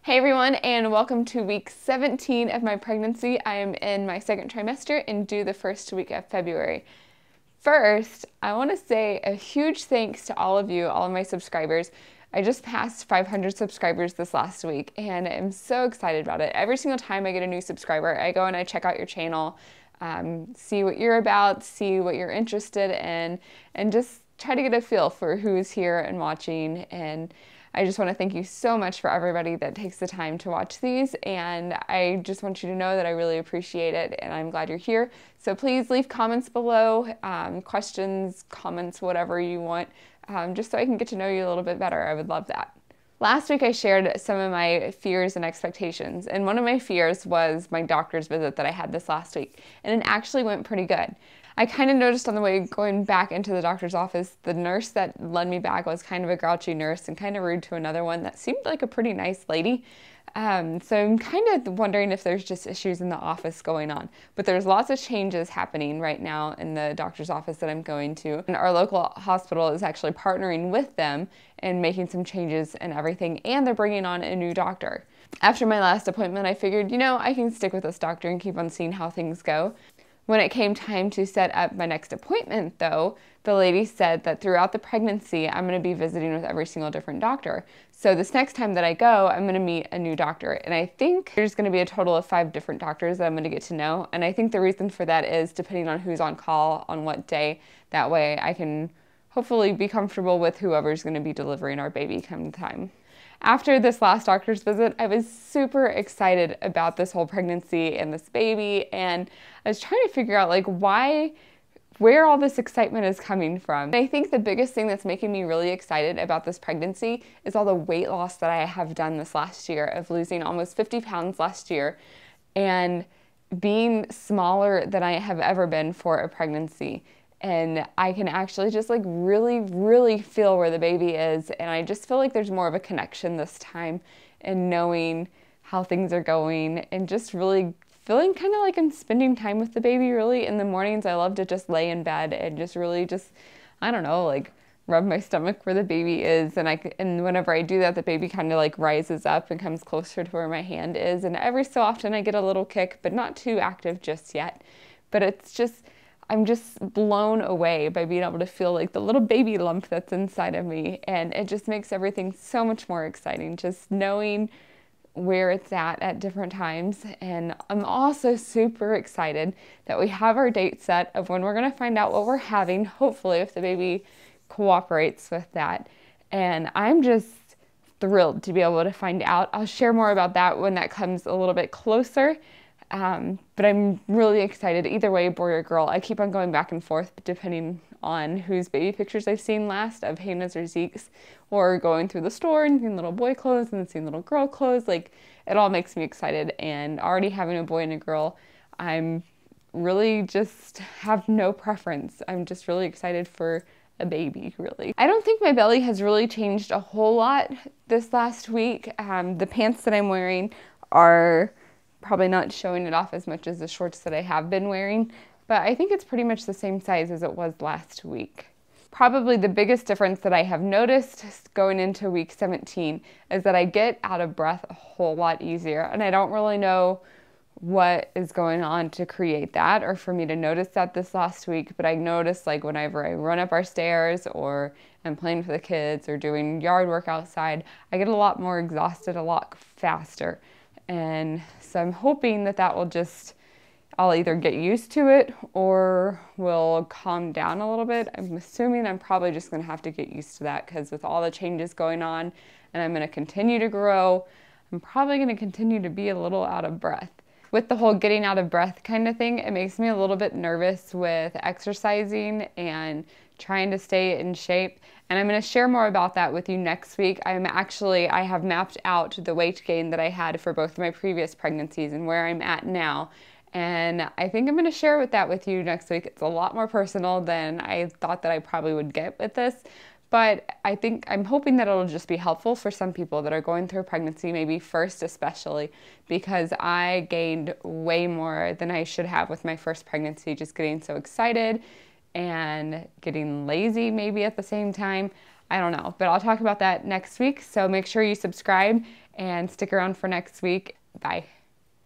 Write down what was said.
Hey everyone, and welcome to week 17 of my pregnancy. I am in my second trimester and due the first week of February. First, I want to say a huge thanks to all of you, all of my subscribers. I just passed 500 subscribers this last week and I'm so excited about it. Every single time I get a new subscriber, I go and I check out your channel, see what you're about, see what you're interested in, and just try to get a feel for who's here and watching. And I just want to thank you so much for everybody that takes the time to watch these, and I just want you to know that I really appreciate it and I'm glad you're here. So please leave comments below, questions, comments, whatever you want, just so I can get to know you a little bit better. I would love that. Last week I shared some of my fears and expectations, and one of my fears was my doctor's visit that I had this last week, and it actually went pretty good. I kind of noticed on the way going back into the doctor's office, the nurse that led me back was kind of a grouchy nurse and kind of rude to another one that seemed like a pretty nice lady. So I'm kind of wondering if there's just issues in the office going on. But there's lots of changes happening right now in the doctor's office that I'm going to. And our local hospital is actually partnering with them and making some changes and everything. And they're bringing on a new doctor. After my last appointment, I figured, I can stick with this doctor and keep on seeing how things go. When it came time to set up my next appointment, though, the lady said that throughout the pregnancy, I'm going to be visiting with every single different doctor. So this next time that I go, I'm going to meet a new doctor. And I think there's going to be a total of 5 different doctors that I'm going to get to know. And I think the reason for that is depending on who's on call on what day. That way I can hopefully be comfortable with whoever's going to be delivering our baby come time. After this last doctor's visit, I was super excited about this whole pregnancy and this baby, and I was trying to figure out where all this excitement is coming from. And I think the biggest thing that's making me really excited about this pregnancy is all the weight loss that I have done this last year, of losing almost 50 pounds last year and being smaller than I have ever been for a pregnancy. And I can actually just really, really feel where the baby is. And I just feel like there's more of a connection this time, and knowing how things are going and just really feeling kind of like I'm spending time with the baby. Really, in the mornings, I love to just lay in bed and just really I don't know, rub my stomach where the baby is. And whenever I do that, the baby kind of rises up and comes closer to where my hand is. And every so often I get a little kick, but not too active just yet. But I'm just blown away by being able to feel the little baby lump that's inside of me. And it just makes everything so much more exciting, just knowing where it's at different times. And I'm also super excited that we have our date set of when we're going to find out what we're having, hopefully, if the baby cooperates with that. And I'm just thrilled to be able to find out. I'll share more about that when that comes a little bit closer. But I'm really excited either way, boy or girl. I keep on going back and forth depending on whose baby pictures I've seen last, of Hannah's or Zeke's, or going through the store and seeing little boy clothes and seeing little girl clothes. It all makes me excited. And already having a boy and a girl, I'm really just have no preference. I'm just really excited for a baby, really. I don't think my belly has really changed a whole lot this last week. The pants that I'm wearing are probably not showing it off as much as the shorts that I have been wearing, but I think it's pretty much the same size as it was last week. Probably the biggest difference that I have noticed going into week 17 is that I get out of breath a whole lot easier, and I don't really know what is going on to create that or for me to notice that this last week, but I notice whenever I run up our stairs or I'm playing with the kids or doing yard work outside, I get a lot more exhausted a lot faster. And so I'm hoping that I'll either get used to it or will calm down a little bit. I'm assuming I'm probably just going to have to get used to that, because with all the changes going on and I'm going to continue to grow, I'm probably going to continue to be a little out of breath. With the whole getting out of breath kind of thing, it makes me a little bit nervous with exercising and trying to stay in shape. And I'm going to share more about that with you next week. I have mapped out the weight gain that I had for both of my previous pregnancies and where I'm at now. And I think I'm going to share that with you next week. It's a lot more personal than I thought that I probably would get with this. But I'm hoping that it'll just be helpful for some people that are going through a pregnancy, maybe first especially, because I gained way more than I should have with my first pregnancy, just getting so excited and getting lazy maybe at the same time. I don't know, but I'll talk about that next week. So make sure you subscribe and stick around for next week. Bye.